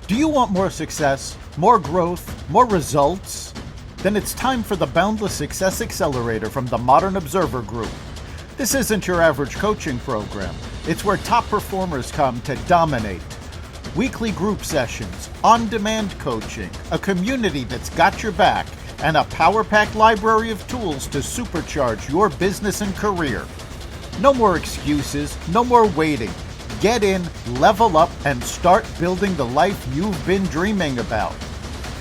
Do you want more success, more growth, more results? Then it's time for the Boundless Success Accelerator from the Modern Observer Group. This isn't your average coaching program. It's where top performers come to dominate. Weekly group sessions, on-demand coaching, a community that's got your back, and a power-packed library of tools to supercharge your business and career. No more excuses, no more waiting. Get in, level up, and start building the life you've been dreaming about.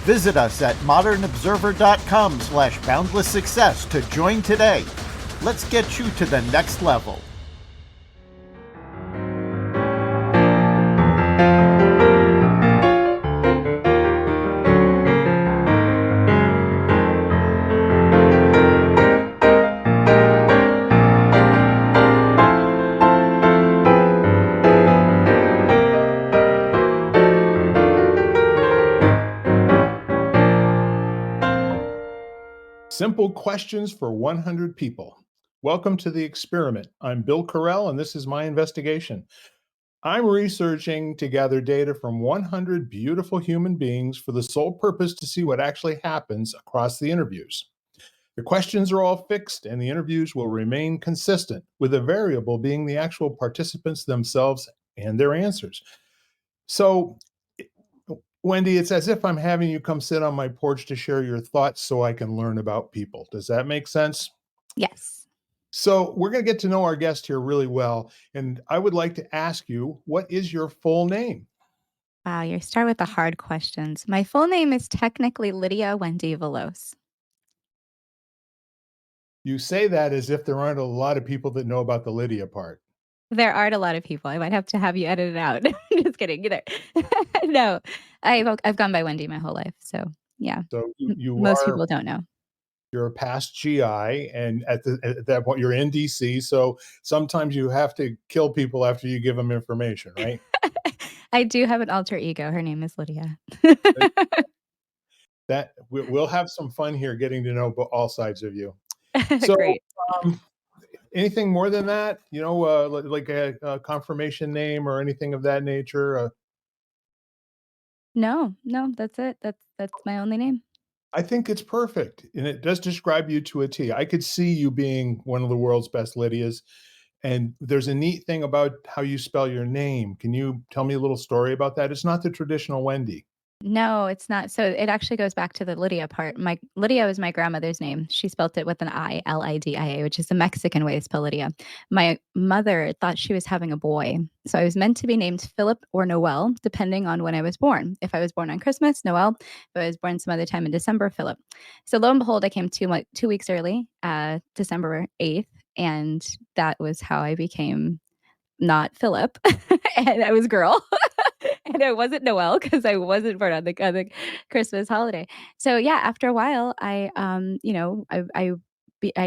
Visit us at modernobserver.com/boundless success to join today. Let's get you to the next level. Simple questions for 100 people. Welcome to the experiment. I'm Bill Correll, and this is my investigation. I'm researching to gather data from 100 beautiful human beings for the sole purpose to see what actually happens across the interviews. The questions are all fixed, and the interviews will remain consistent, with the variable being the actual participants themselves and their answers. So, Wendie, it's as if I'm having you come sit on my porch to share your thoughts so I can learn about people. Does that make sense? Yes. So we're going to get to know our guest here really well. And I would like to ask you, what is your full name? Wow, you start with the hard questions. My full name is technically Lydia Wendie Veloz. You say that as if there aren't a lot of people that know about the Lydia part. There aren't a lot of people. I might have to have you edit it out. Just kidding. Either. No, I've gone by Wendy my whole life. So yeah, So most people don't know. You're a past GI, and at that point you're in DC. So sometimes you have to kill people after you give them information, right? I do have an alter ego. Her name is Lydia. That we'll have some fun here getting to know all sides of you. So, Great. Anything more than that? Like a confirmation name or anything of that nature? No, that's it. That's my only name. I think it's perfect, and it does describe you to a T. I could see you being one of the world's best Lydias, and there's a neat thing about how you spell your name. Can you tell me a little story about that? It's not the traditional Wendy. No, it's not. So it actually goes back to the Lydia part. Lydia is my grandmother's name. She spelt it with an I, Lidia, which is the Mexican way to spell Lydia. My mother thought she was having a boy. So I was meant to be named Philip or Noel, depending on when I was born. If I was born on Christmas, Noel. If I was born some other time in December, Philip. So lo and behold, I came 2 weeks early, December 8th. And that was how I became not Philip. And I was a girl. And it wasn't Noel because I wasn't born on the Christmas holiday. So yeah, after a while, I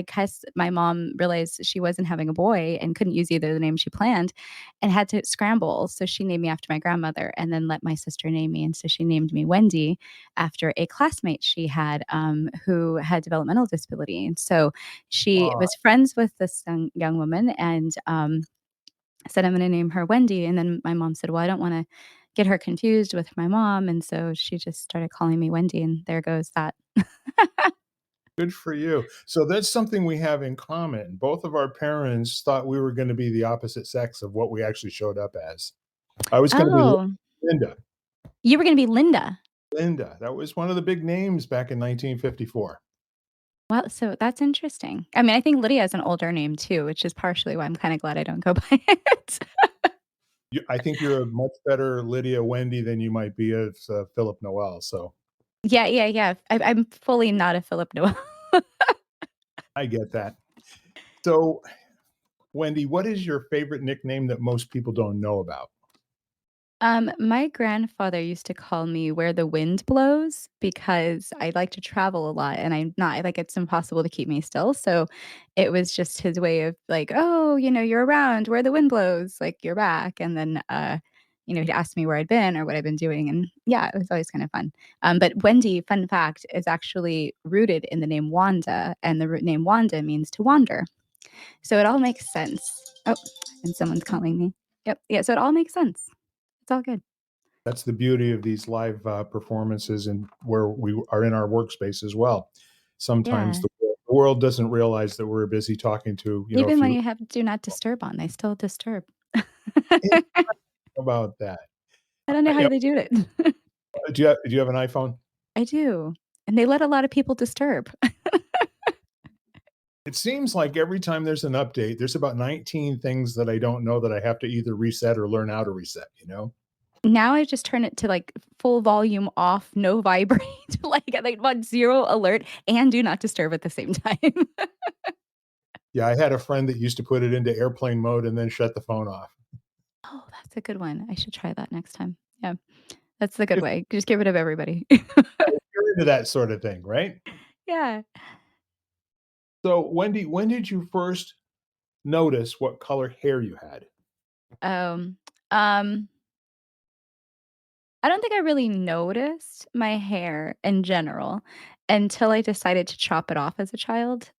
guess my mom realized she wasn't having a boy and couldn't use either the name she planned, and had to scramble. So she named me after my grandmother, and then let my sister name me. And so she named me Wendy after a classmate she had who had developmental disability. And so she was friends with this young woman, and said, I'm going to name her Wendy. And then my mom said, well, I don't want to get her confused with my mom. And so she just started calling me Wendy, and there goes that. Good for you. So that's something we have in common. Both of our parents thought we were going to be the opposite sex of what we actually showed up as. I was going to be Linda. You were going to be Linda. Linda. That was one of the big names back in 1954. Well, so that's interesting. I mean, I think Lydia is an older name too, which is partially why I'm kind of glad I don't go by it. I think you're a much better Lydia Wendy than you might be as Philip Noel. So yeah. I'm fully not a Philip Noel. I get that. So, Wendy, what is your favorite nickname that most people don't know about? My grandfather used to call me Where the Wind Blows because I like to travel a lot, and it's impossible to keep me still. So it was just his way of like, oh, you're around where the wind blows, like you're back. And then, he'd ask me where I'd been or what I'd been doing. And yeah, it was always kind of fun. But Wendy, fun fact, is actually rooted in the name Wanda, and the root name Wanda means to wander. So it all makes sense. Oh, and someone's calling me. Yep. Yeah. So it all makes sense. It's all good. That's the beauty of these live performances, and where we are in our workspace as well. Sometimes Yeah. the world doesn't realize that we're busy talking to, a Even when few you have do not disturb on, they still disturb. about that. I don't know You how they do it. do you have an iPhone? I do, and they let a lot of people disturb. It seems like every time there's an update, there's about 19 things that I don't know that I have to either reset or learn how to reset, you know? Now I just turn it to, like, full volume off, no vibrate, like, I want 0 alert and do not disturb at the same time. Yeah, I had a friend that used to put it into airplane mode and then shut the phone off. Oh, that's a good one. I should try that next time. Yeah, that's the good If way. Just get rid of everybody. you're into that sort of thing, right? Yeah. So, Wendy, when did you first notice what color hair you had? Um, um, I don't think I really noticed my hair in general until I decided to chop it off as a child.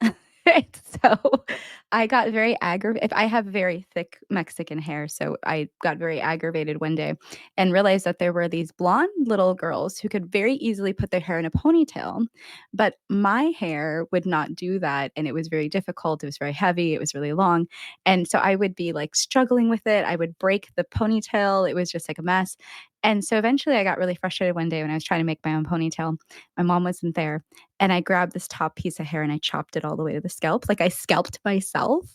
And so I got very aggravated. I have very thick Mexican hair, so I got very aggravated one day and realized that there were these blonde little girls who could very easily put their hair in a ponytail, but my hair would not do that, and it was very difficult. It was very heavy, it was really long, and so I would be, like, struggling with it. I would break the ponytail. It was just like a mess, and so eventually I got really frustrated one day when I was trying to make my own ponytail. My mom wasn't there, and I grabbed this top piece of hair and I chopped it all the way to the scalp, like, I scalped myself.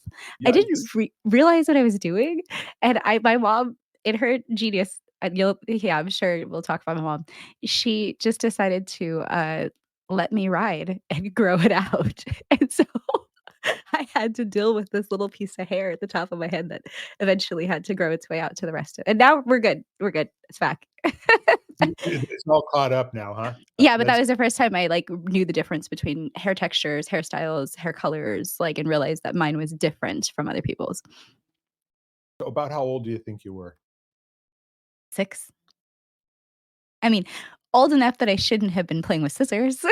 I Yikes. didn't realize what I was doing, and I my mom, in her genius, and you'll yeah, I'm sure we'll talk about my mom. She just decided to, let me ride and grow it out, and so I had to deal with this little piece of hair at the top of my head that eventually had to grow its way out to the rest of it. And now we're good. We're good. It's back. It's all caught up now, huh? Yeah, but that That's was the first time I, like, knew the difference between hair textures, hairstyles, hair colors, like, and realized that mine was different from other people's. about how old do you think you were? 6. I mean, old enough that I shouldn't have been playing with scissors.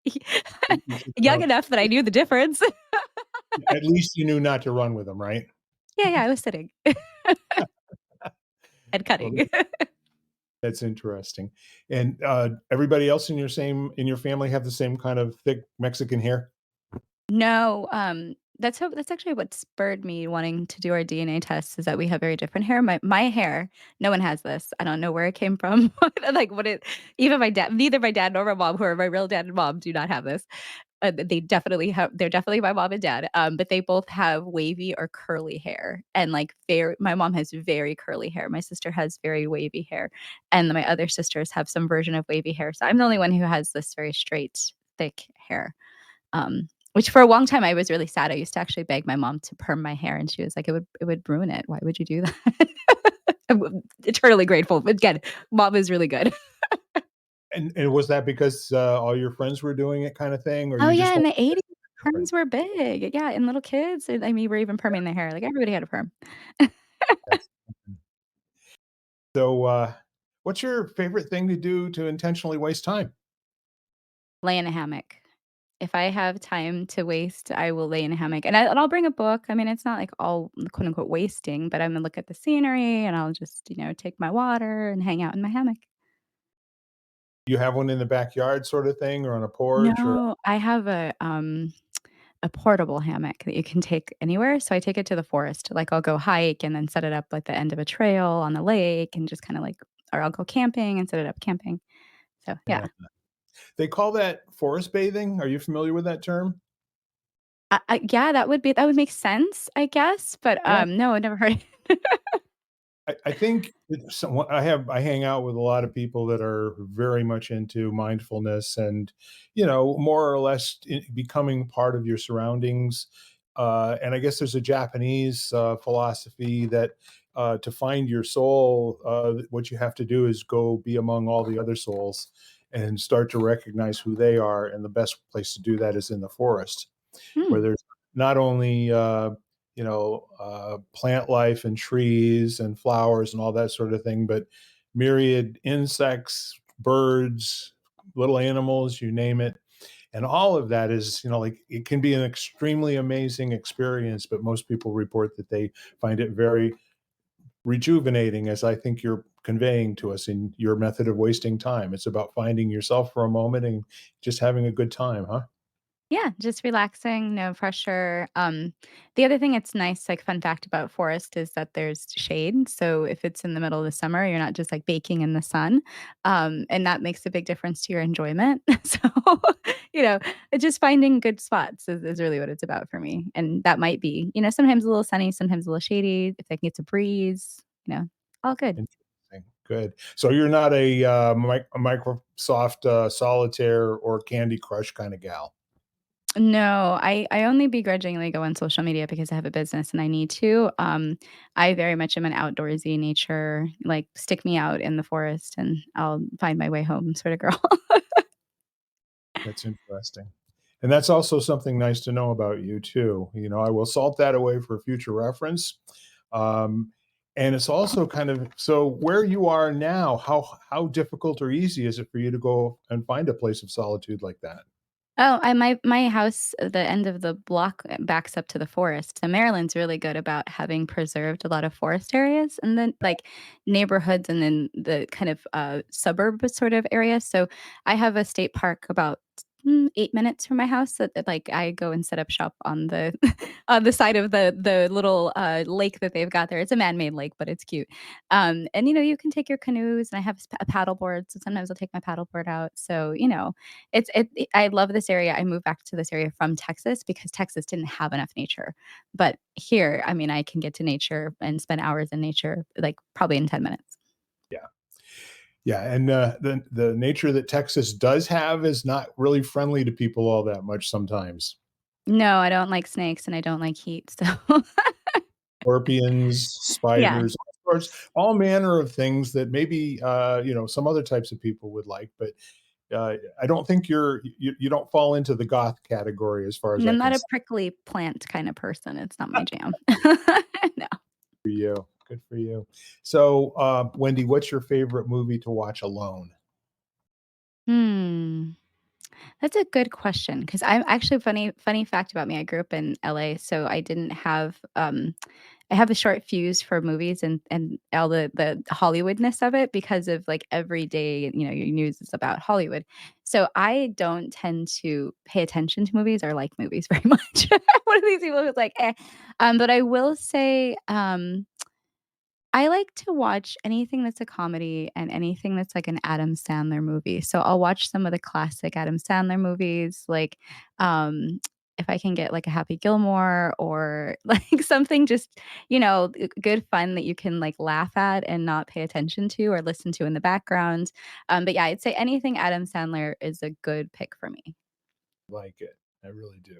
You should Young enough that I knew the difference. at least you knew not to run with them, right? Yeah, yeah, I was sitting and Well, cutting. that's interesting. And, everybody else in your family have the same kind of thick Mexican hair? No, that's actually what spurred me wanting to do our DNA tests is that we have very different hair. My hair, no one has this. I don't know where it came from. Like what it even my dad, neither my dad nor my mom, who are my real dad and mom, do not have this. They're definitely my mom and dad. But they both have wavy or curly hair. And like very my mom has very curly hair. My sister has very wavy hair. And my other sisters have some version of wavy hair. So I'm the only one who has this very straight, thick hair. Which for a long time I was really sad. I used to actually beg my mom to perm my hair, and she was like, "It would ruin it. Why would you do that?" I'm eternally grateful. But again, mom is really good. And was that because, all your friends were doing it kinda thing, or Oh, you yeah, just in wanted the '80s, different? perms were big. Yeah, and little kids, and I mean, we're even perming their hair. Like, everybody had a perm. That's so, what's your favorite thing to do to intentionally waste time? Lay in a hammock. If I have time to waste, I will lay in a hammock, and I'll bring a book. I mean, it's not like all quote unquote wasting, but I'm gonna look at the scenery, and I'll just, take my water and hang out in my hammock. You have one in the backyard sort of thing or on a porch or No, I have a portable hammock that you can take anywhere, so I take it to the forest. Like, I'll go hike and then set it up at the end of a trail on the lake and just kinda, like, or I'll go camping and set it up camping. So, yeah. yeah. They call that forest bathing. Are you familiar with that term? Yeah, that would make sense, I guess, but, Yeah. no, I never heard it. I think it's somewhat I hang out with a lot of people that are very much into mindfulness and, more or less becoming part of your surroundings. And I guess there's a Japanese philosophy that to find your soul, what you have to do is go be among all the other souls and start to recognize who they are. And the best place to do that is in the forest, Hmm, where there's not only plant life and trees and flowers and all that sort of thing, but myriad insects, birds, little animals, you name it. And all of that is, like it can be an extremely amazing experience, but most people report that they find it very rejuvenating, as I think you're conveying to us in your method of wasting time. It's about finding yourself for a moment and just having a good time, huh? Yeah, just relaxing, no pressure. The other thing it's nice, like fun fact about forest is that there's shade. So if it's in the middle of the summer, you're not just like baking in the sun. And that makes a big difference to your enjoyment. So, you know, just finding good spots is really what it's about for me. And that might be, sometimes a little sunny, sometimes a little shady. If I can get a breeze, all good. Interesting. Good. So you're not a Microsoft Solitaire or Candy Crush kind of gal. No, I only begrudgingly go on social media because I have a business and I need to. I very much am an outdoorsy nature, like stick me out in the forest and I'll find my way home sort of girl. That's interesting. And that's also something nice to know about you too. I will salt that away for future reference. Um, and it's also kind of so where you are now, how difficult or easy is it for you to go and find a place of solitude like that? Oh, my house, the end of the block backs up to the forest. So Maryland's really good about having preserved a lot of forest areas and then like neighborhoods and then the kind of suburb sort of area. So I have a state park about 8 minutes from my house that like I go and set up shop on the on the side of the little lake that they've got there. It's a man-made lake, but it's cute. And you can take your canoes and I have a paddle board. So sometimes I'll take my paddle board out. So, I love this area. I moved back to this area from Texas because Texas didn't have enough nature. But here, I mean, I can get to nature and spend hours in nature, like probably in 10 minutes. Yeah. Yeah, and the nature that Texas does have is not really friendly to people all that much sometimes. No, I don't like snakes and I don't like heat. So Scorpions, yeah. spiders, all sorts, all manner of things that maybe some other types of people would like, but I don't think you don't fall into the goth category as far as And I I'm can not a see prickly plant kind of person. It's not my jam. No. for you. Good for you. So, Wendy, what's your favorite movie to watch alone? Hmm. That's a good question because I'm actually funny fact about me. I grew up in LA, so I didn't have I have a short fuse for movies and all the Hollywoodness of it because of like every day, your news is about Hollywood. So I don't tend to pay attention to movies or like movies very much. One of these people who's like, eh. But I will say, I like to watch anything that's a comedy and anything that's like an Adam Sandler movie. So I'll watch some of the classic Adam Sandler movies, like if I can get like a Happy Gilmore or like something just, good fun that you can like laugh at and not pay attention to or listen to in the background. But yeah, I'd say anything Adam Sandler is a good pick for me. Like it, I really do.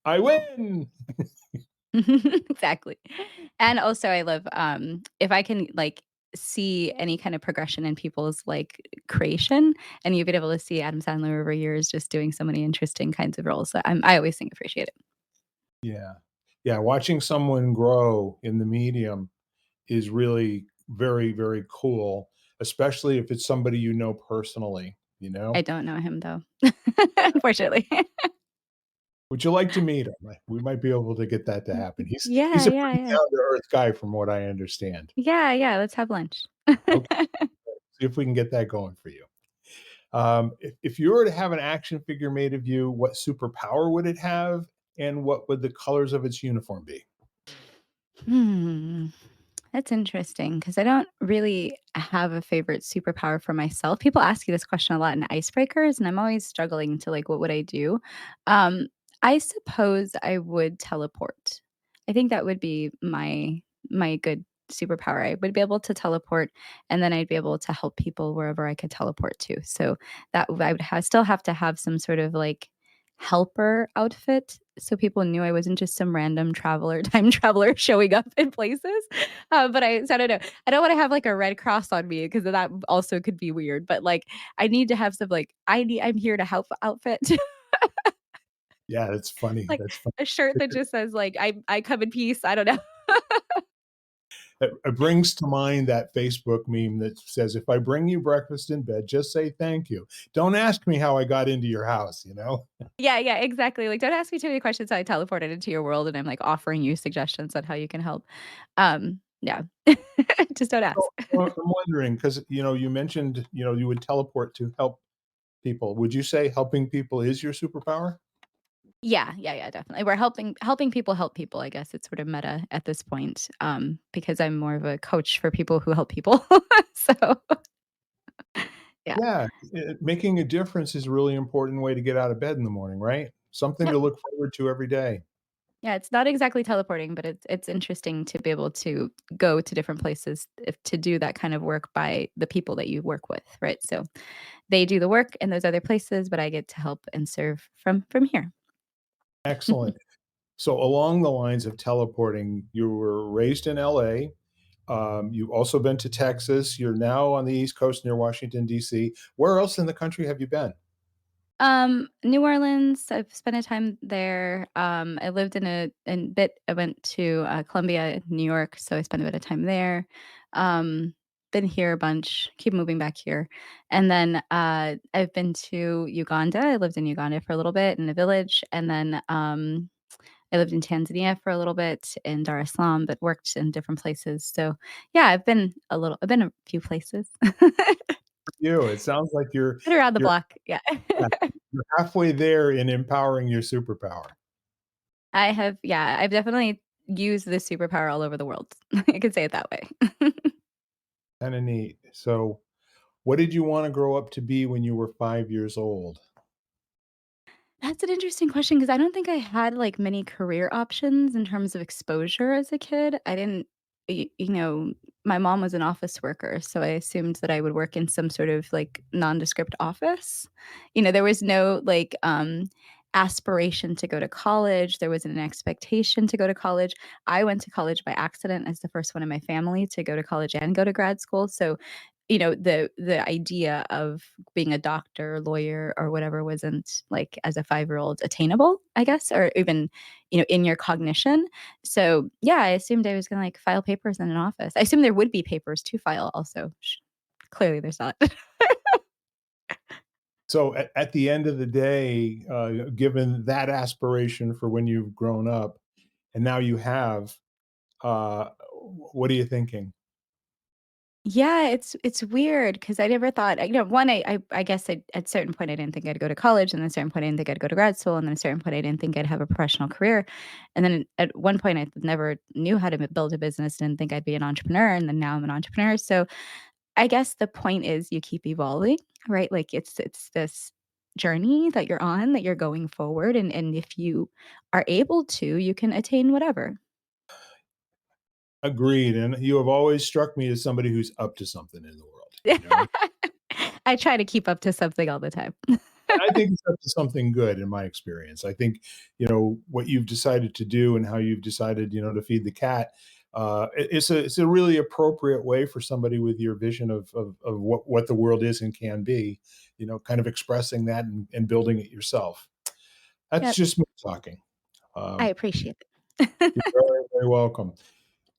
I win. Exactly. And also I love, if I can, like, see any kind of progression in people's, like, creation, and you've been able to see Adam Sandler over years just doing so many interesting kinds of roles, so I always think appreciate it. Yeah. Yeah, watching someone grow in the medium is really very, very cool, especially if it's somebody you know personally, you I know? don't know him, though, unfortunately. Would you like to meet him? We might be able to get that to happen. He's Yeah, a yeah, pretty yeah. down to earth guy from what I understand. Yeah, yeah, let's have lunch. Okay, see if we can get that going for you. If you were to have an action figure made of you, what superpower would it have, and what would the colors of its uniform be? Hmm. That's interesting because I don't really have a favorite superpower for myself. People ask you this question a lot in icebreakers, and I'm always struggling to like, what would I do? Um, I suppose I would teleport. I think that would be my good superpower. I would be able to teleport, and then I'd be able to help people wherever I could teleport to. So I would still have to have some sort of like helper outfit so people knew I wasn't just some random traveler, time traveler showing up in places. But I don't know. I don't want to have like a red cross on me because that also could be weird. But like, I need to have some like I'm here to help outfit, Yeah, that's funny. like That's funny. a shirt that just says like I come in peace. I don't know. It brings to mind that Facebook meme that says, "If I bring you breakfast in bed, just say thank you. Don't ask me how I got into your house." Yeah, yeah, exactly. Like, don't ask me too many questions. I teleported into your world, and I'm like offering you suggestions on how you can help. Yeah. Just don't ask. So, I'm wondering, 'cause, you mentioned, you would teleport to help people. Would you say helping people is your superpower? Yeah, yeah, yeah, definitely. We're helping people help people, I guess it's sort of meta at this point, because I'm more of a coach for people who help people. So, yeah. Yeah, making a difference is a really important way to get out of bed in the morning, right? Something Yep. to look forward to every day. Yeah, it's not exactly teleporting, but it's interesting to be able to go to different places if to do that kind of work by the people that you work with, right? So, they do the work in those other places, but I get to help and serve from here. Excellent. So along the lines of teleporting, you were raised in LA. You've also been to Texas. You're now on the East Coast near Washington, D.C. Where else in the country have you been? New Orleans, I've spent a time there. I lived in bit I went to, Columbia, New York, so I spent a bit of time there. Um, been here a bunch, keep moving back here. And then, I've been to Uganda. I lived in Uganda for a little bit in a village, and then, I lived in Tanzania for a little bit in Dar es Salaam, but worked in different places. So, yeah, I've been a few places. You. It sounds like you're Been around the you're block, yeah. yeah, you're halfway there in empowering your superpower. I have yeah, I've definitely used this superpower all over the world. I could say it that way. Kinda neat. So, what did you wanna grow up to be when you were 5 years old? That's an interesting question because I don't think I had, like, many career options in terms of exposure as a kid. I didn't you know, my mom was an office worker, so I assumed that I would work in some sort of, like, nondescript office. There was no, like, aspiration to go to college, there wasn't an expectation to go to college. I went to college by accident as the first one in my family to go to college and go to grad school, so, the idea of being a doctor, lawyer, or whatever wasn't, like, as a five-year-old attainable, I guess, or even, in your cognition. So, yeah, I assumed I was gonna, like, file papers in an office. I assumed there would be papers to file also. Clearly, there's not. So at the end of the day, given that aspiration for when you've grown up, and now you have, what are you thinking? Yeah, it's weird because I never thought one, I guess at a certain point, I didn't think I'd go to college, and then at a certain point, I didn't think I'd go to grad school, and then at a certain point, I didn't think I'd have a professional career, and then at one point, I never knew how to build a business, didn't think I'd be an entrepreneur, and then now I'm an entrepreneur, so I guess the point is you keep evolving, right? Like, it's this journey that you're on, that you're going forward, and if you are able to, you can attain whatever. Agreed, and you have always struck me as somebody who's up to something in the world, you know? I try to keep up to something all the time. And I think it's up to something good in my experience. I think, what you've decided to do and how you've decided, to feed the cat, it's a really appropriate way for somebody with your vision of what the world is and can be, kind of expressing that and building it yourself. That's Yep, just me talking. I Um, appreciate you're it. very, very welcome.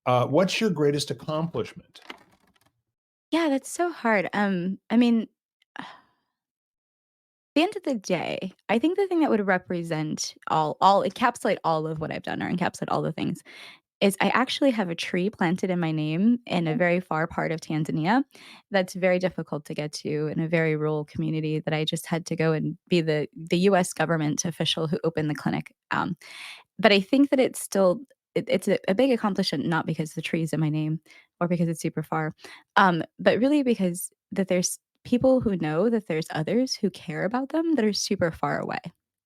What's your greatest accomplishment? Yeah, that's so hard. I mean, the end of the day, I think the thing that would represent all encapsulate all of what I've done or encapsulate all the things is I actually have a tree planted in my name in a very far part of Tanzania that's very difficult to get to in a very rural community that I just had to go and be the US government official who opened the clinic. But I think that it's still it's a big accomplishment, not because the tree is in my name or because it's super far, but really because that there's people who know that there's others who care about them that are super far away,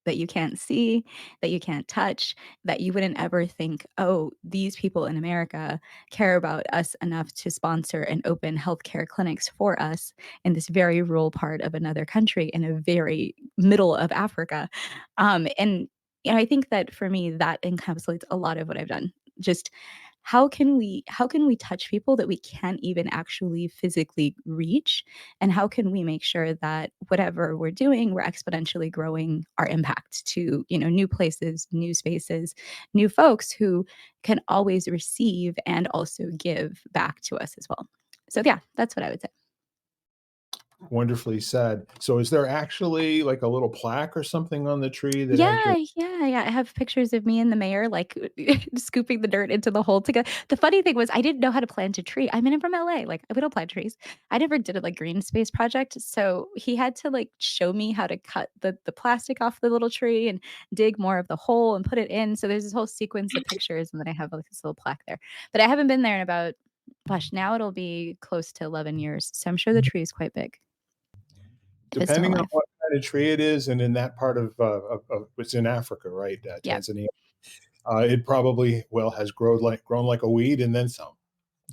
that you can't see, that you can't touch, that you wouldn't ever think, "Oh, these people in America care about us enough to sponsor and open healthcare clinics for us in this very rural part of another country in a very middle of Africa." And I think that for me, that encapsulates a lot of what I've done. Just how can we touch people that we can't even actually physically reach? And how can we make sure that whatever we're doing, we're exponentially growing our impact to, new places, new spaces, new folks who can always receive and also give back to us as well. So yeah, that's what I would say. Wonderfully said. So is there actually like a little plaque or something on the tree that has your— Yeah, yeah, yeah. I have pictures of me and the mayor, like, scooping the dirt into the hole together. The funny thing was I didn't know how to plant a tree. I'm from LA, like, we don't plant trees. I never did a, like, green space project, so he had to, like, show me how to cut the plastic off the little tree and dig more of the hole and put it in. So there's this whole sequence of pictures, and then I have, like, this little plaque there. But I haven't been there in about, gosh, now it'll be close to 11 years, so I'm sure the tree is quite big if it's still depending on alive. what kind of tree it is, and in that part of it's in Africa, right? Yeah. Tanzania. It probably, well, has grown like a weed and then some.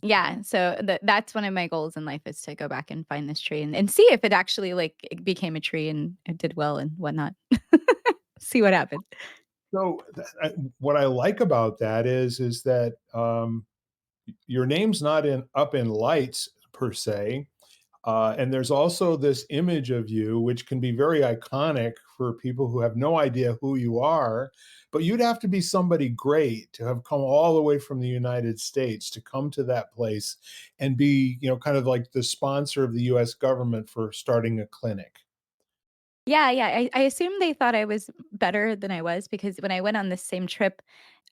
Yeah, so that's one of my goals in life is to go back and find this tree and see if it actually, like, it became a tree and it did well and whatnot. See what happened. So what I like about that is that your name's not in up in lights per se. And there's also this image of you, which can be very iconic for people who have no idea who you are. But you'd have to be somebody great to have come all the way from the United States to come to that place and be, kind of like the sponsor of the US government for starting a clinic. Yeah, yeah, I assumed they thought I was better than I was because when I went on this same trip,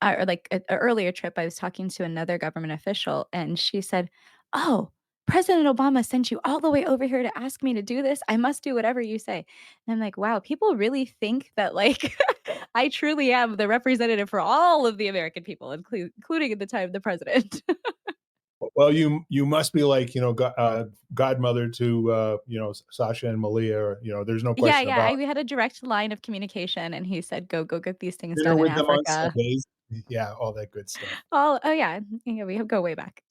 or like a earlier trip, I was talking to another government official, and she said, "Oh, President Obama sent you all the way over here to ask me to do this. I must do whatever you say." And I'm like, "Wow, people really think that, like, I truly am the representative for all of the American people, including at the time the president." Well, you must be like, godmother to Sasha and Malia, or there's no Yeah, question yeah, about we had a direct line of communication, and he said, Go get these things dinner done in with them on Africa." Sundays. Yeah, all that good stuff. Oh, yeah. Yeah, we go way back.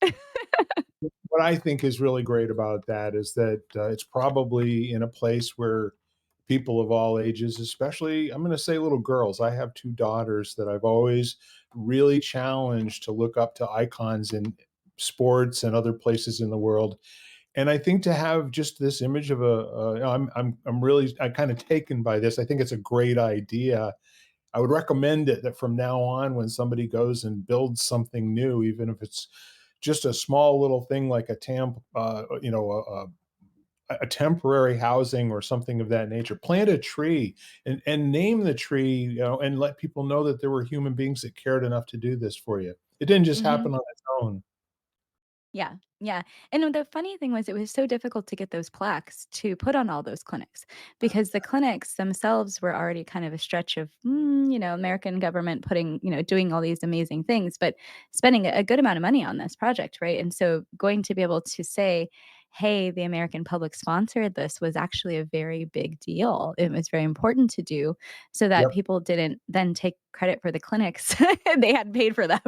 What I think is really great about that is that it's probably in a place where people of all ages, especially, I'm going to say little girls. I have two daughters that I've always really challenged to look up to icons in sports and other places in the world. And I think to have just this image of I'm really, I kind of taken by this. I think it's a great idea. I would recommend it that from now on, when somebody goes and builds something new, even if it's just a small little thing like a temporary housing or something of that nature, plant a tree and name the tree, and let people know that there were human beings that cared enough to do this for you. It didn't just Mhm. happen on its own. Yeah, yeah, and the funny thing was it was so difficult to get those plaques to put on all those clinics because the clinics themselves were already kind of a stretch of, American government putting, doing all these amazing things, but spending a good amount of money on this project, right? And so going to be able to say, "Hey, the American public sponsored this," was actually a very big deal. It was very important to do so that Yep. people didn't then take credit for the clinics they hadn't paid for them.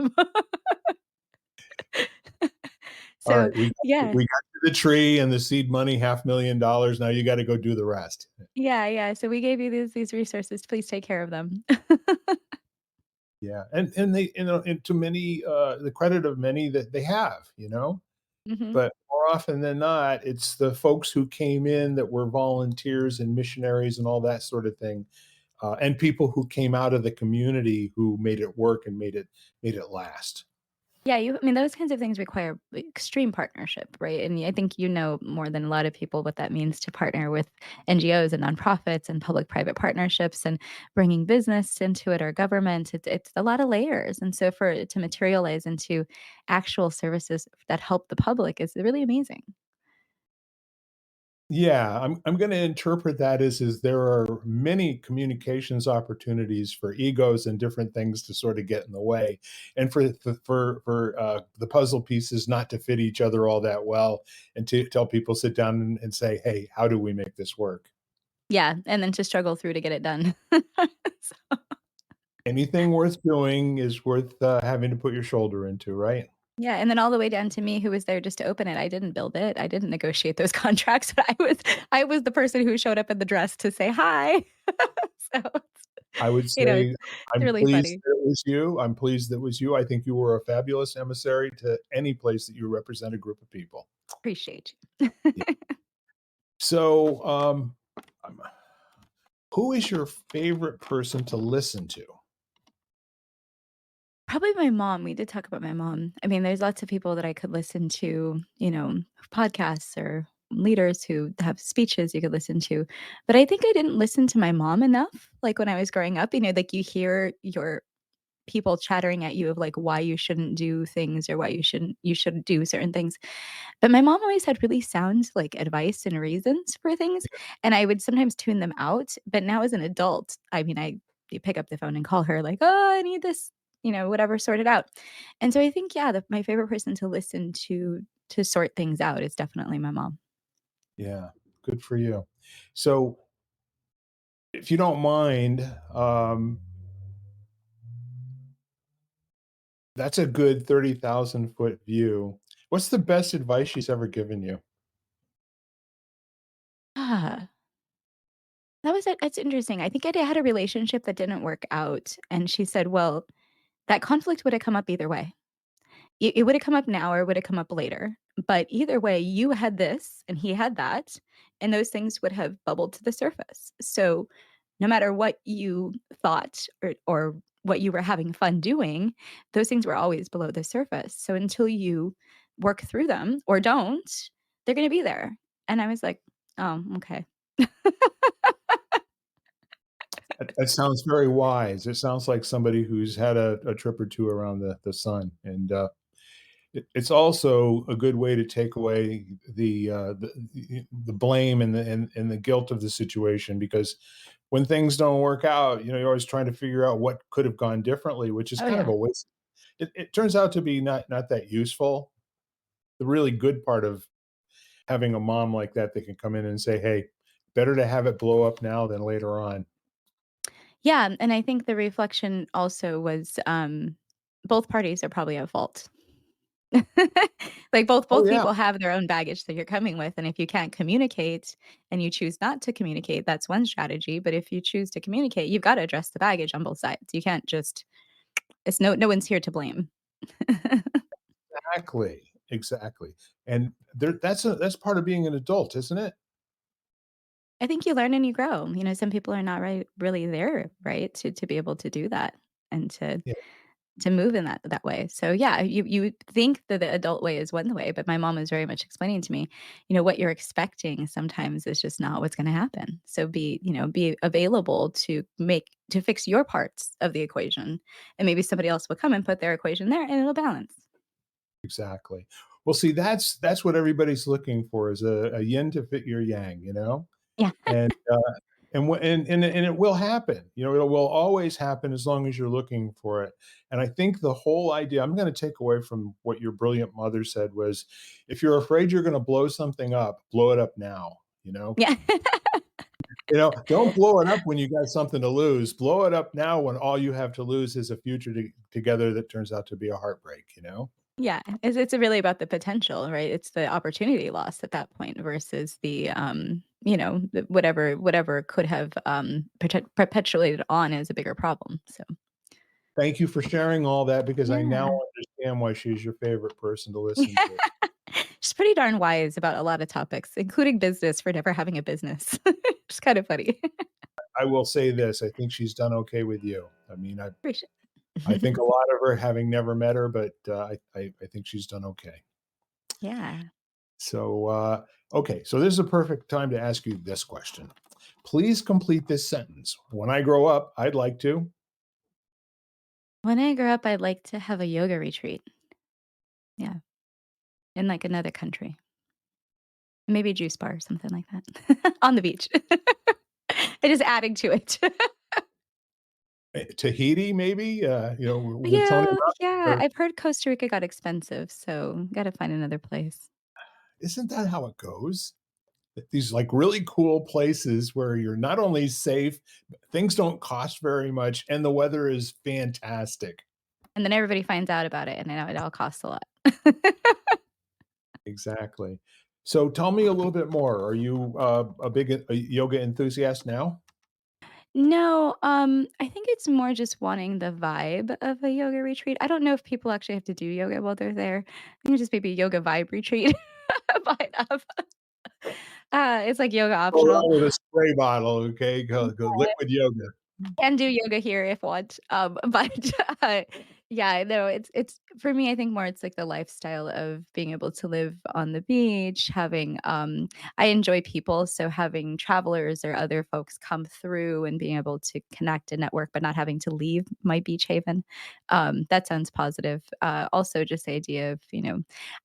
All So, right, we yeah. we got you the tree and the seed money, $500,000. Now you got to go do the rest. Yeah, yeah, so we gave you these resources, please take care of them. Yeah, and they, and to many, the credit of many that they have, Mhm. but more often than not, it's the folks who came in that were volunteers and missionaries and all that sort of thing, and people who came out of the community who made it work and made it last. Yeah, I mean, those kinds of things require extreme partnership, right? And I think you know more than a lot of people what that means to partner with NGOs and nonprofits and public-private partnerships and bringing business into it or government. It's a lot of layers, and so for it to materialize into actual services that help the public is really amazing. Yeah, I'm gonna interpret that as there are many communications opportunities for egos and different things to sort of get in the way, and the puzzle pieces not to fit each other all that well, and to tell people, sit down and say, "Hey, how do we make this work?" Yeah, and then to struggle through to get it done. So Anything worth doing is worth, having to put your shoulder into, right? yeah, and then all the way down to me who was there just to open it. I didn't build it. I didn't negotiate those contracts, but I was the person who showed up in the dress to say hi. So I would it's say, I'm really pleased funny. that it was you. I'm pleased that it was you. I think you were a fabulous emissary to any place that you represent a group of people. Appreciate you. Yeah. So, um, who is your favorite person to listen to? Probably my mom. We did talk about my mom. I mean, there's lots of people that I could listen to, podcasts or leaders who have speeches you could listen to. But I think I didn't listen to my mom enough, like, when I was growing up, like, you hear your people chattering at you of, like, why you shouldn't do things or why you should do certain things. But my mom always had really sound, like, advice and reasons for things, and I would sometimes tune them out, but now as an adult, I mean, you pick up the phone and call her like, "Oh, I need this, whatever sorted out." And so I think, yeah, my favorite person to listen to sort things out is definitely my mom. Yeah, good for you. So, if you don't mind, that's a good 30,000-foot view. What's the best advice she's ever given you? Ah, that's interesting. I think I had a relationship that didn't work out, and she said, "Well, that conflict would have come up either way. It would have come up now or it would have come up later. But either way, you had this and he had that, and those things would have bubbled to the surface. So no matter what you thought or what you were having fun doing, those things were always below the surface. So until you work through them or don't, they're going to be there." And I was like, "Oh, okay." That sounds very wise. It sounds like somebody who's had a trip or two around the sun, and, it's also a good way to take away the blame and the guilt of the situation, because when things don't work out, you're always trying to figure out what could have gone differently, which is Oh kind of yeah. a waste. It turns out to be not that useful. The really good part of having a mom like that can come in and say, "Hey, better to have it blow up now than later on." Yeah, and I think the reflection also was both parties are probably at fault. Like, Oh, both yeah, people have their own baggage that you're coming with, and if you can't communicate and you choose not to communicate, that's one strategy, but if you choose to communicate, you've gotta address the baggage on both sides. You can't just it's no one's here to blame. exactly, exactly, and that's part of being an adult, isn't it? I think you learn and you grow. Some people are not really there, right, to be able to do that and Yeah, to move in that way. So yeah, you would think that the adult way is one way, but my mom was very much explaining to me, what you're expecting sometimes is just not what's going to happen. So be available to fix your parts of the equation, and maybe somebody else will come and put their equation there, and it'll balance. exactly. Well, see, that's what everybody's looking for, is a yin to fit your yang, Yeah. and, and it will happen, it will always happen as long as you're looking for it, and I think the whole idea I'm gonna take away from what your brilliant mother said was, if you're afraid you're gonna blow something up, blow it up now, you know? Yeah. Don't blow it up when you got something to lose, blow it up now when all you have to lose is a future together that turns out to be a heartbreak? Yeah, it's really about the potential, right? It's the opportunity loss at that point versus whatever could have perpetuated on as a bigger problem. So Thank you for sharing all that, because I now yeah. understand why she's your favorite person to listen to. She's pretty darn wise about a lot of topics, including business for never having a business. It's kind of funny. I will say this, I think she's done okay with you. I mean, Appreciate I think a lot of her, having never met her, but, I think she's done okay. Yeah. So, okay, so this is a perfect time to ask you this question. Please complete this sentence. When I grow up, I'd like to. When I grow up, I'd like to have a yoga retreat. Yeah, in, like, another country. Maybe a juice bar or something like that. On the beach. I just adding to it. Tahiti, maybe, with Tony Yeah, Robbins, yeah, or I've heard Costa Rica got expensive, so gotta find another place. isn't that how it goes? These, like, really cool places where you're not only safe, things don't cost very much, and the weather is fantastic. And then everybody finds out about it, and I know it all costs a lot. Exactly. So tell me a little bit more. Are you, a big yoga enthusiast now? No, I think it's more just wanting the vibe of a yoga retreat. I don't know if people actually have to do yoga while they're there. I think it's just maybe a yoga vibe retreat. But, it's like yoga Go optional. around with a spray bottle, okay? Go liquid yoga. Can do yoga here if want, but, uh, Yeah, I know. It's for me, I think more it's like the lifestyle of being able to live on the beach, having I enjoy people, so having travelers or other folks come through and being able to connect and network, but not having to leave my beach haven. That sounds positive. Also just the idea of,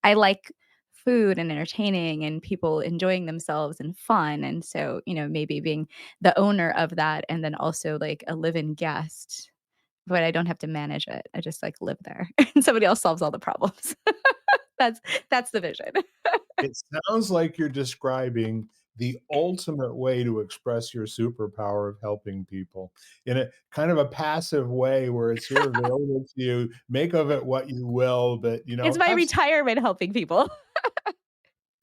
I like food and entertaining and people enjoying themselves and fun. And so, maybe being the owner of that and then also like a live-in guest, but I don't have to manage it. I just, like, live there, and somebody else solves all the problems. That's that's the vision. It sounds like you're describing the ultimate way to express your superpower of helping people in a kind of a passive way where it's here available to you. Make of it what you will, but, It's my have s retirement helping people.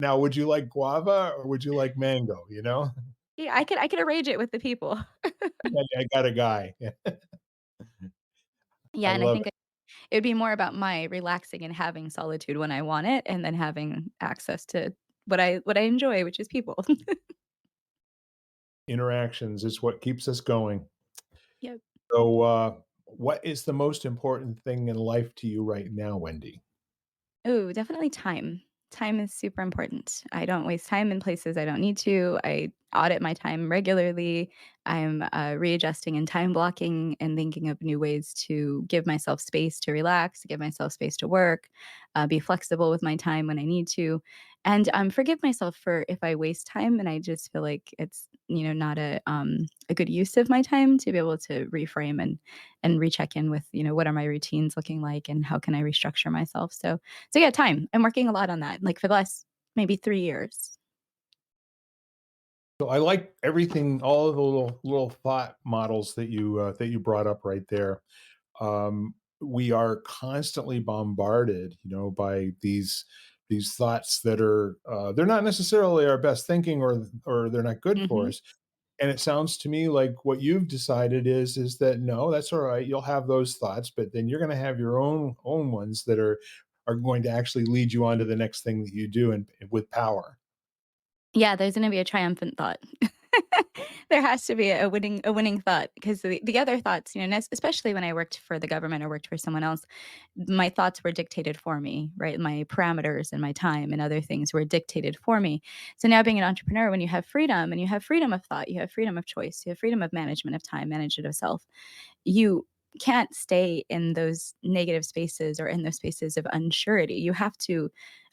now would you like guava or would you like mango, Yeah, I could arrange it with the people. I got a guy. I Yeah, and I love think it would be more about my relaxing and having solitude when I want it, and then having access to what I enjoy, which is people. interactions is what keeps us going. Yep. So, what is the most important thing in life to you right now, Wendy? Ooh, definitely time. Time is super important. I don't waste time in places I don't need to. I audit my time regularly. I'm readjusting and time blocking and thinking of new ways to give myself space to relax, to give myself space to work, be flexible with my time when I need to, and forgive myself for if I waste time. And I just feel like it's not a good use of my time to be able to reframe and recheck in with what are my routines looking like and how can I restructure myself. So yeah, time. I'm working a lot on that, like, for the last maybe 3 years. So I like everything, all of the little thought models that you brought up right there. We are constantly bombarded, by these thoughts that are they're not necessarily our best thinking or they're not good for Mhm. us. And it sounds to me like what you've decided is that no, that's all right. You'll have those thoughts, but then you're going to have your own ones that are going to actually lead you on to the next thing that you do and with power. Yeah, there's gonna be a triumphant thought. There has to be a winning thought because the other thoughts, especially when I worked for the government or worked for someone else, my thoughts were dictated for me, right? My parameters and my time and other things were dictated for me. So now being an entrepreneur, when you have freedom and you have freedom of thought, you have freedom of choice, you have freedom of management of time, management of self, you can't stay in those negative spaces or in those spaces of unsurety. You have to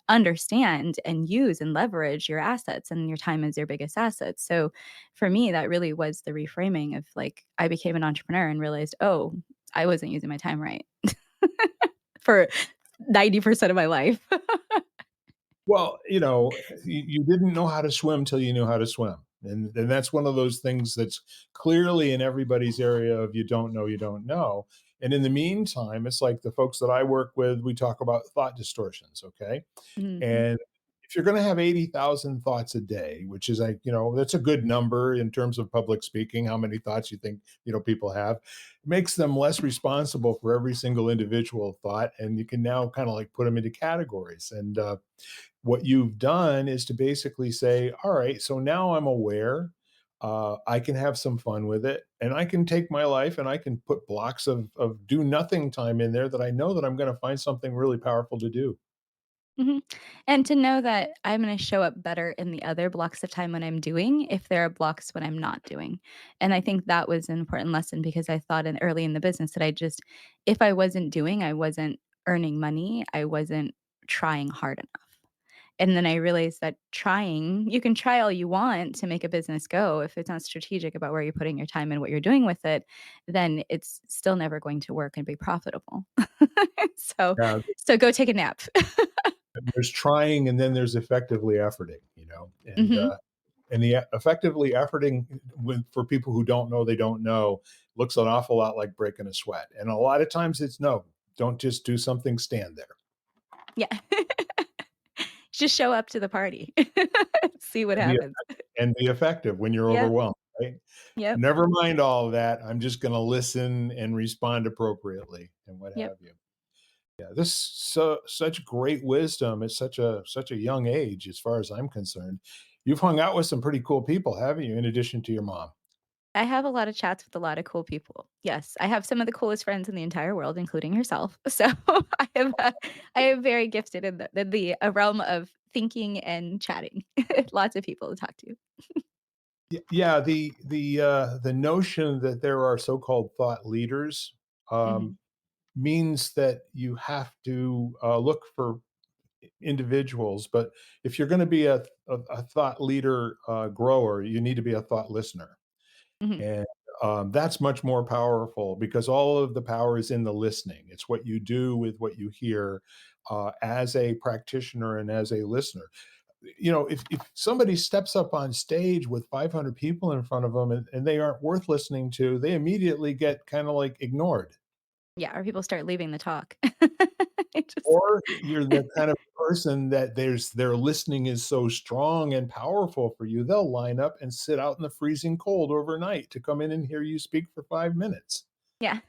understand and use and leverage your assets, and your time is your biggest asset. So for me, that really was the reframing of, like, I became an entrepreneur and realized, oh, I wasn't using my time right for 90% of my life. Well, you didn't know how to swim till you knew how to swim. And that's one of those things that's clearly in everybody's area of you don't know, you don't know. And in the meantime, it's like the folks that I work with, we talk about thought distortions, okay? Mhm. And if you're going to have 80,000 thoughts a day, which is like, that's a good number in terms of public speaking, how many thoughts you think, people have, makes them less responsible for every single individual thought. And you can now kind of like put them into categories. And what you've done is to basically say, all right, so now I'm aware. I can have some fun with it, and I can take my life and I can put blocks of do nothing time in there that I know that I'm going to find something really powerful to do. Mhm. And to know that I'm gonna show up better in the other blocks of time when I'm doing, if there are blocks when I'm not doing. And I think that was an important lesson because I thought in early in the business that if I wasn't doing, I wasn't earning money, I wasn't trying hard enough. And then I realized that you can try all you want to make a business go. If it's not strategic about where you're putting your time and what you're doing with it, then it's still never going to work and be profitable. So Now, so go take a nap. there's trying, and then there's effectively efforting, and Mhm. the effectively efforting for people who don't know they don't know looks an awful lot like breaking a sweat, and a lot of times it's no, don't just do something, stand there. Yeah. Just show up to the party. See what And be happens. be effective when you're Yep, overwhelmed, right? yep, Never mind all of that, I'm just gonna listen and respond appropriately and what yep. have you. Yeah, this such great wisdom at such a young age as far as I'm concerned. You've hung out with some pretty cool people, haven't you, in addition to your mom? I have a lot of chats with a lot of cool people. Yes, I have some of the coolest friends in the entire world, including yourself. So I am very gifted in the realm of thinking and chatting. Lots of people to talk to. Yeah, the notion that there are so-called thought leaders, um, Mhm, means that you have to, look for individuals, but if you're gonna be a thought leader, grower, you need to be a thought listener, mhm. and, that's much more powerful because all of the power is in the listening. It's what you do with what you hear, as a practitioner and as a listener. If somebody steps up on stage with 500 people in front of them and they aren't worth listening to, they immediately get kind of like ignored. Yeah, or people start leaving the talk. It just Or you're the kind of person that their listening is so strong and powerful for you, they'll line up and sit out in the freezing cold overnight to come in and hear you speak for 5 minutes. yeah.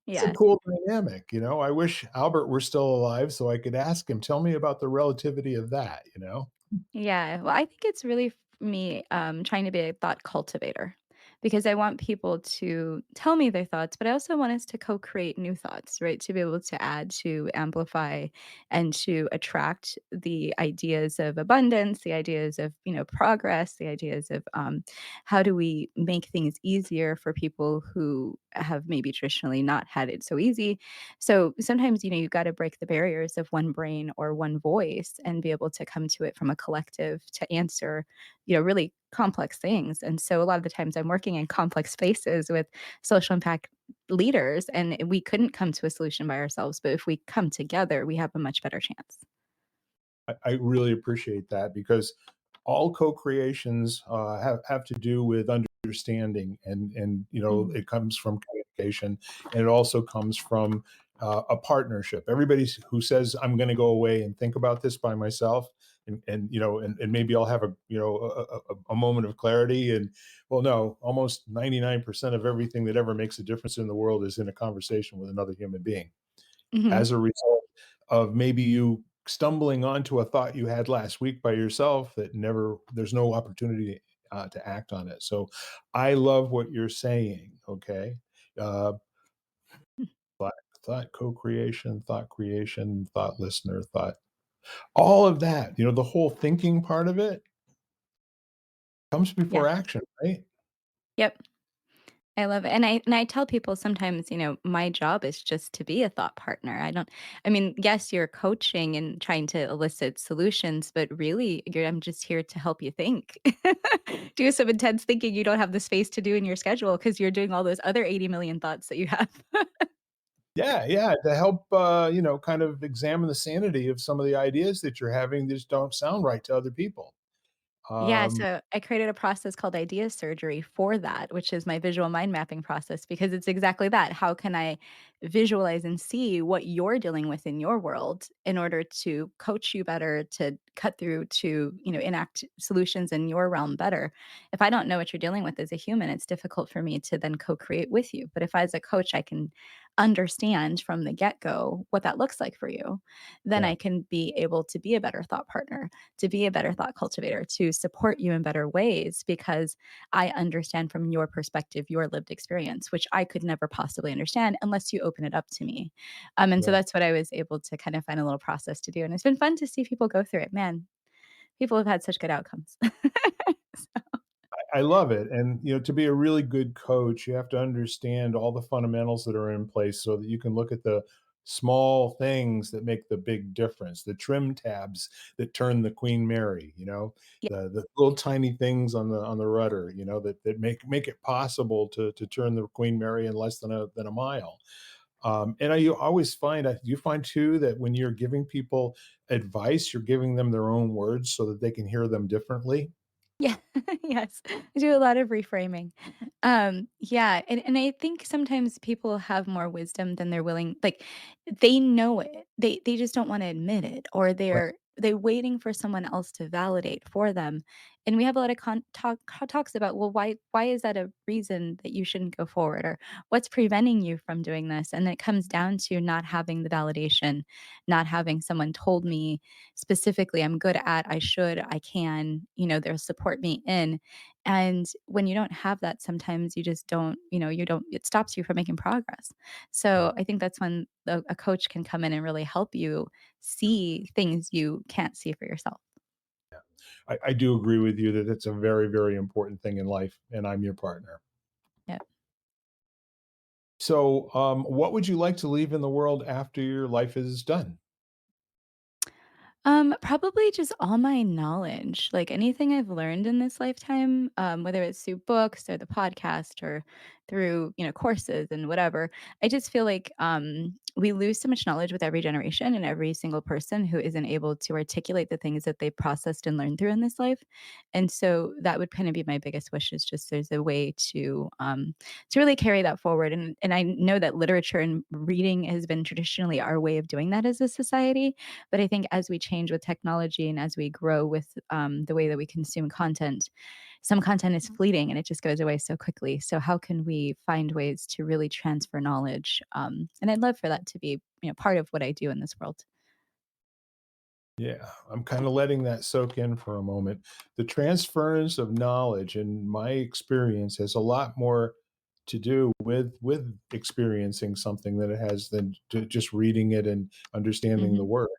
It's a Yeah. cool dynamic, you know? I wish Albert were still alive so I could ask him, "Tell me about the relativity of that," you know? Yeah, well, I think it's really me trying to be a thought cultivator because I want people to tell me their thoughts, but I also want us to co-create new thoughts, right? To be able to add, to amplify, and to attract the ideas of abundance, the ideas of progress, the ideas of how do we make things easier for people who have maybe traditionally not had it so easy. So sometimes, you've got to break the barriers of one brain or one voice and be able to come to it from a collective to answer, really complex things. And so a lot of the times I'm working in complex spaces with social impact leaders, and we couldn't come to a solution by ourselves. But if we come together, we have a much better chance. I really appreciate that because all co-creations have to do with understanding, and Mhm. it comes from communication, and it also comes from a partnership. Everybody who says I'm going to go away and think about this by myself, and maybe I'll have a moment of clarity, and well, no, almost 99% of everything that ever makes a difference in the world is in a conversation with another human being Mhm. as a result of maybe you stumbling onto a thought you had last week by yourself that never there's no opportunity to act on it. So I love what you're saying. Okay. uh, thought, thought co-creation, thought creation, thought listener, thought, all of that, the whole thinking part of it comes Yeah. before action, right? Yep. I love it. And I tell people sometimes, my job is just to be a thought partner. I mean, yes, you're coaching and trying to elicit solutions, but really I'm just here to help you think. Do some intense thinking you don't have the space to do in your schedule because you're doing all those other 80 million thoughts that you have. Yeah, yeah, to help kind of examine the sanity of some of the ideas that you're having that just don't sound right to other people. Yeah, um, so I created a process called idea surgery for that, which is my visual mind mapping process because it's exactly that. How can I visualize and see what you're dealing with in your world in order to coach you better, to cut through, to, enact solutions in your realm better? If I don't know what you're dealing with as a human, it's difficult for me to then co-create with you. But if as a coach I can understand from the get-go what that looks like for you, then yeah. I can be able to be a better thought partner, to be a better thought cultivator, to support you in better ways because I understand from your perspective, your lived experience, which I could never possibly understand unless you open it up to me. And so Right. that's what I was able to kind of find a little process to do. And it's been fun to see people go through it. Man, people have had such good outcomes. I love it, and, to be a really good coach, you have to understand all the fundamentals that are in place so that you can look at the small things that make the big difference, the trim tabs that turn the Queen Mary, Yeah. the little tiny things on the rudder, that make it possible to turn the Queen Mary in less than a mile. And you always find, you find too that when you're giving people advice, you're giving them their own words so that they can hear them differently? Yeah. Yes. I do a lot of reframing. Yeah, and I think sometimes people have more wisdom than they're willing, like, they know it. They just don't wanna admit it, or they waiting for someone else to validate for them. And we have a lot of talks about, well, why is that a reason that you shouldn't go forward, or what's preventing you from doing this? And it comes down to not having the validation, not having someone told me specifically I'm good at, I should, I can, they'll support me in. And when you don't have that, sometimes you just don't, you don't, it stops you from making progress. Yeah. So I think that's when a coach can come in and really help you see things you can't see for yourself. I do agree with you that it's a very, very important thing in life, and I'm your partner. Yeah. So, what would you like to leave in the world after your life is done? Probably just all my knowledge, like anything I've learned in this lifetime, whether it's through books or the podcast or through, courses and whatever. I just feel like we lose so much knowledge with every generation and every single person who isn't able to articulate the things that they processed and learned through in this life. And so that would kind of be my biggest wish is just there's a way to really carry that forward. And I know that literature and reading has been traditionally our way of doing that as a society, but I think as we change with technology and as we grow with the way that we consume content, some content is fleeting and it just goes away so quickly. So how can we find ways to really transfer knowledge? And I'd love for that to be, part of what I do in this world. Yeah, I'm kind of letting that soak in for a moment. The transference of knowledge, in my experience, has a lot more to do with experiencing something than it has than just reading it and understanding the Hmm. words.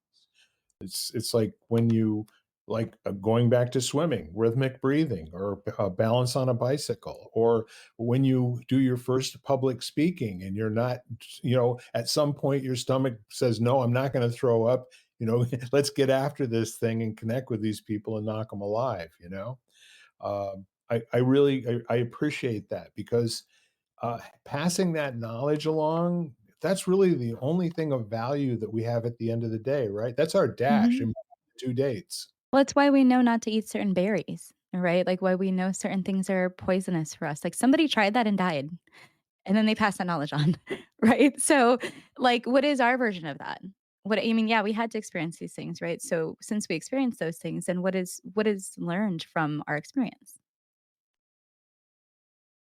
It's like when you like going back to swimming, rhythmic breathing, or balance on a bicycle, or when you do your first public speaking and you're not, at some point your stomach says, "No, I'm not going to throw up." Let's get after this thing and connect with these people and knock them alive. I really I appreciate that because passing that knowledge along, that's really the only thing of value that we have at the end of the day, right? That's our dash Hmm. in 2 dates. Well, it's why we know not to eat certain berries, right? Like why we know certain things are poisonous for us. Like somebody tried that and died, and then they passed that knowledge on, right? So, like, what is our version of that? What I mean, yeah, we had to experience these things, right? So, since we experienced those things, then what is learned from our experience?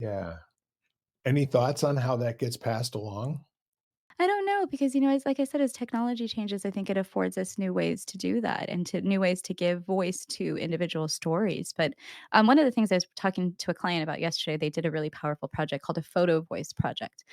Yeah. Any thoughts on how that gets passed along? I don't know because, as like I said, as technology changes, I think it affords us new ways to do that and to new ways to give voice to individual stories. But one of the things I was talking to a client about yesterday, they did a really powerful project called a photo voice project.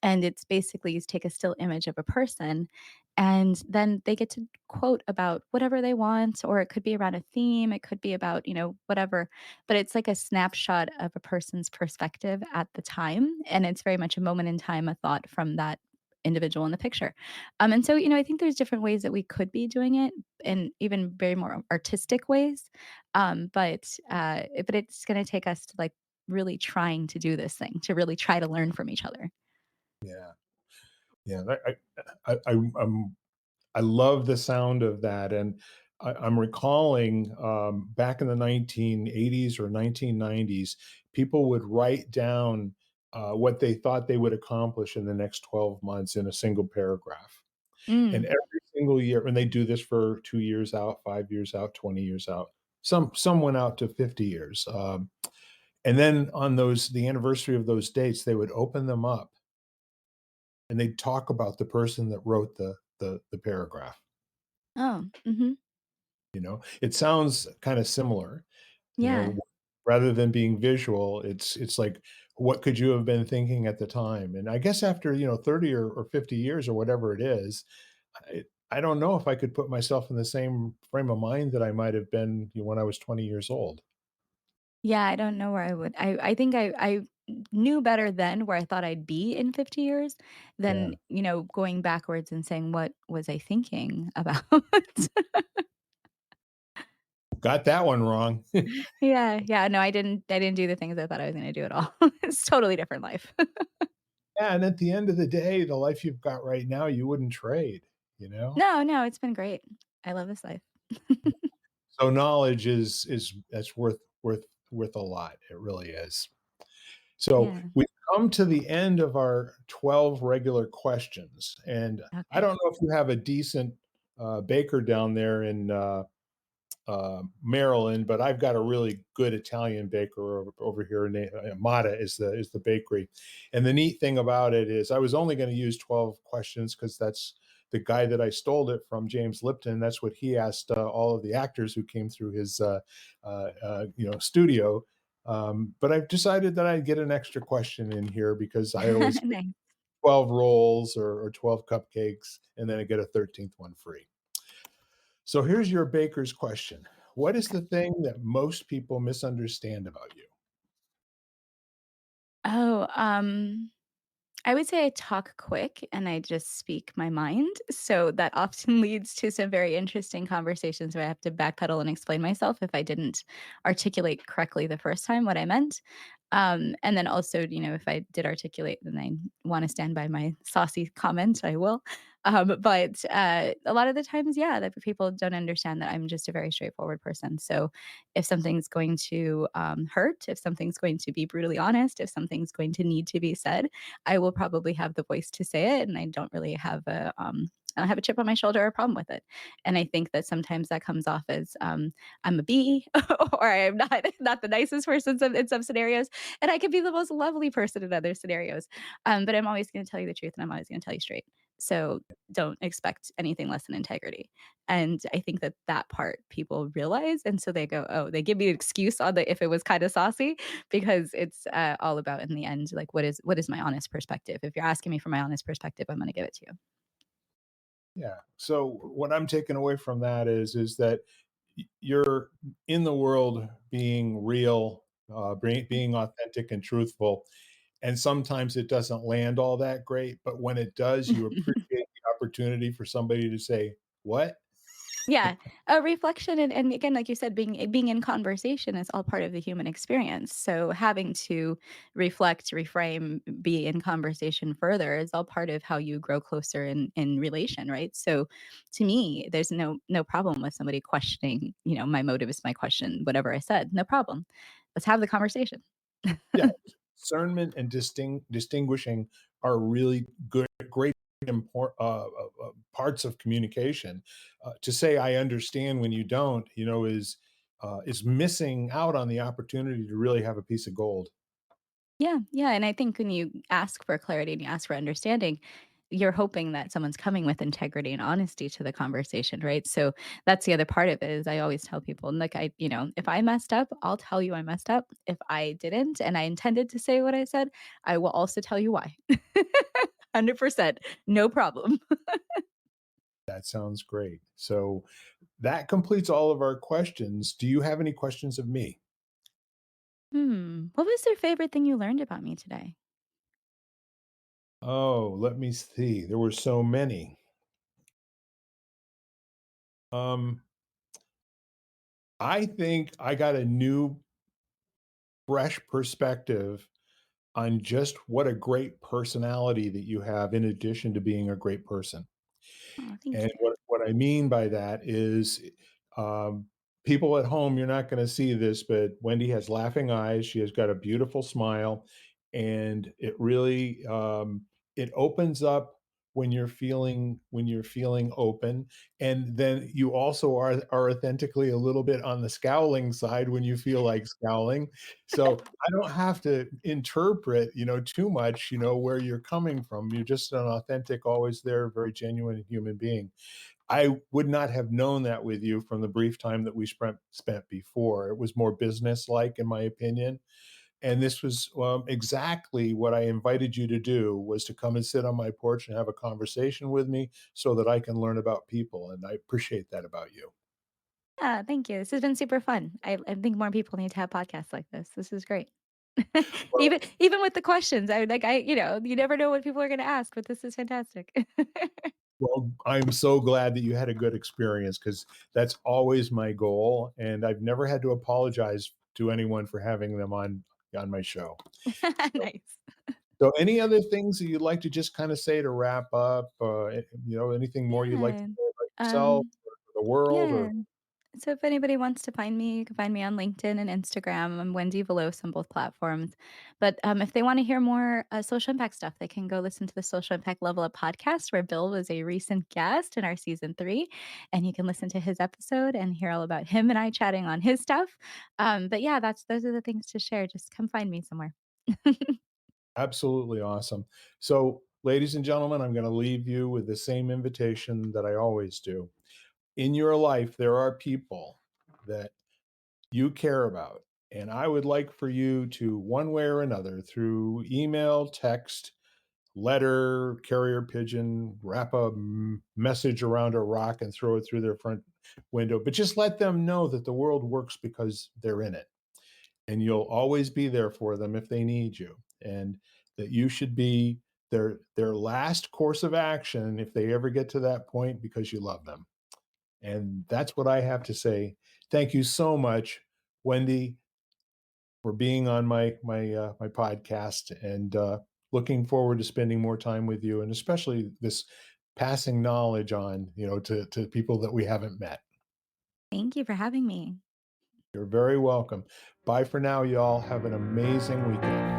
And it's basically you take a still image of a person and then they get to quote about whatever they want, or it could be around a theme, it could be about, whatever. But it's like a snapshot of a person's perspective at the time. And it's very much a moment in time, a thought from that individual in the picture. And so, I think there's different ways that we could be doing it and even very more artistic ways. But it's gonna take us to like really trying to do this thing, to really try to learn from each other. Yeah. Yeah. I love the sound of that, and I'm recalling, back in the 1980s or 1990s, people would write down, what they thought they would accomplish in the next 12 months in a single paragraph. And Mm. every single year, and they do this for 2 years out, 5 years out, 20 years out. Some went out to 50 years, and then on the anniversary of those dates, they would open them up, and they'd talk about the person that wrote the paragraph, Oh, mhm. It sounds kinda similar, you Yeah. know, rather than being visual, it's like, what could you have been thinking at the time? And I guess after, 30 or 50 years or whatever it is, I don't know if I could put myself in the same frame of mind that I might have been when I was 20 years old. Yeah, I don't know where I would I think I knew better then where I thought I'd be in 50 years Yeah. than, going backwards and saying, "What was I thinking about?" Got that one wrong. Yeah, yeah, no, I didn't do the things I thought I was gonna do at all. It's totally different life. Yeah, and at the end of the day, the life you've got right now, you wouldn't trade, you know? No, no, it's been great. I love this life. So knowledge is that's worth a lot. It really is. So Yeah, we've come to the end of our 12 regular questions, and I okay. don't know if you have a decent baker down there in Maryland, but I've got a really good Italian baker over here. Mata is the bakery, and the neat thing about it is I was only going to use 12 questions because that's the guy that I stole it from, James Lipton. That's what he asked all of the actors who came through his studio. But I've decided that I'd get an extra question in here because I always get Nice. 12 rolls or 12 cupcakes, and then I get a 13th one free. So here's your baker's question. What is Okay. the thing that most people misunderstand about you? Oh, I would say I talk quick and I just speak my mind. So that often leads to some very interesting conversations where I have to backpedal and explain myself if I didn't articulate correctly the first time what I meant. And then also, if I did articulate, then I want to stand by my saucy comment, I will. But a lot of the times, yeah, that people don't understand that I'm just a very straightforward person. So if something's going to hurt, if something's going to be brutally honest, if something's going to need to be said, I will probably have the voice to say it, and I don't really have I don't have a chip on my shoulder or a problem with it. And I think that sometimes that comes off as I'm a bee, or I'm not the nicest person in some scenarios, and I can be the most lovely person in other scenarios. But I'm always going to tell you the truth, and I'm always going to tell you straight. So don't expect anything less than integrity. And I think that that part people realize, and so they go, oh, they give me an excuse on the if it was kind of saucy, because it's all about in the end, like what is my honest perspective. If you're asking me for my honest perspective, I'm going to give it to you. Yeah. So what I'm taking away from that is that you're in the world being real, being authentic and truthful, and sometimes it doesn't land all that great. But when it does, you appreciate the opportunity for somebody to say, "What?" Yeah, a reflection, and again, like you said, being in conversation is all part of the human experience. So having to reflect, reframe, be in conversation further is all part of how you grow closer in relation, right? So to me, there's no problem with somebody questioning, my motives, my question, whatever I said, no problem. Let's have the conversation. Yeah, discernment and distinguishing are really good, great parts of communication. To say "I understand" when you don't, is missing out on the opportunity to really have a piece of gold. Yeah, yeah, and I think when you ask for clarity and you ask for understanding, you're hoping that someone's coming with integrity and honesty to the conversation, right? So that's the other part of it is I always tell people, and like if I messed up, I'll tell you I messed up. If I didn't and I intended to say what I said, I will also tell you why. 100%, no problem. That sounds great. So that completes all of our questions. Do you have any questions of me? What was your favorite thing you learned about me today? Oh, let me see. There were so many. Um, I think I got a new, fresh perspective on just what a great personality that you have in addition to being a great person. Oh, thank And you. what I mean by that is, um, people at home, you're not gonna see this, but Wendy has laughing eyes, she has got a beautiful smile, and it really, it opens up when you're feeling open, and then you also are authentically a little bit on the scowling side when you feel like scowling. So, I don't have to interpret, too much, where you're coming from. You're just an authentic, always there, very genuine human being. I would not have known that with you from the brief time that we spent before. It was more business-like, in my opinion, and this was, exactly what I invited you to do, was to come and sit on my porch and have a conversation with me so that I can learn about people, and I appreciate that about you. Yeah, thank you. This has been super fun. I think more people need to have podcasts like this. This is great. Well Even with the questions, you never know what people are gonna ask, but this is fantastic. well, I'm so glad that you had a good experience because that's always my goal, and I've never had to apologize to anyone for having them on my show. So Nice. so any other things that you'd like to just kinda say to wrap up? Anything more you'd like to Yeah. say about yourself Um, or the world yeah. or So if anybody wants to find me, you can find me on LinkedIn and Instagram. I'm Wendie Veloz on both platforms. But if they want to hear more social impact stuff, they can go listen to the Social Impact Level Up podcast, where Bill was a recent guest in our season 3, and you can listen to his episode and hear all about him and I chatting on his stuff. But yeah, that's those are the things to share. Just come find me somewhere. absolutely awesome. So, ladies and gentlemen, I'm gonna leave you with the same invitation that I always do. In your life, there are people that you care about, And I would like for you to, one way or another, through email, text, letter, carrier pigeon, wrap a message around a rock and throw it through their front window, but just let them know that the world works because they're in it. And you'll always be there for them if they need you. And that you should be their last course of action if they ever get to that point, because you love them. And that's what I have to say. Thank you so much, Wendie, for being on my podcast, and looking forward to spending more time with you, and especially this passing knowledge on, to people that we haven't met. Thank you for having me. You're very welcome. Bye for now, y'all. Have an amazing weekend.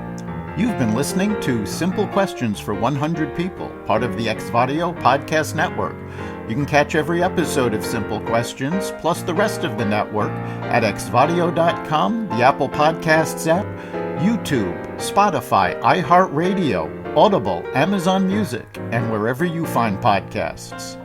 You've been listening to Simple Questions for 100 People, part of the Xvadio Podcast Network. You can catch every episode of Simple Questions, plus the rest of the network, at xvadio.com, the Apple Podcasts app, YouTube, Spotify, iHeartRadio, Audible, Amazon Music, and wherever you find podcasts.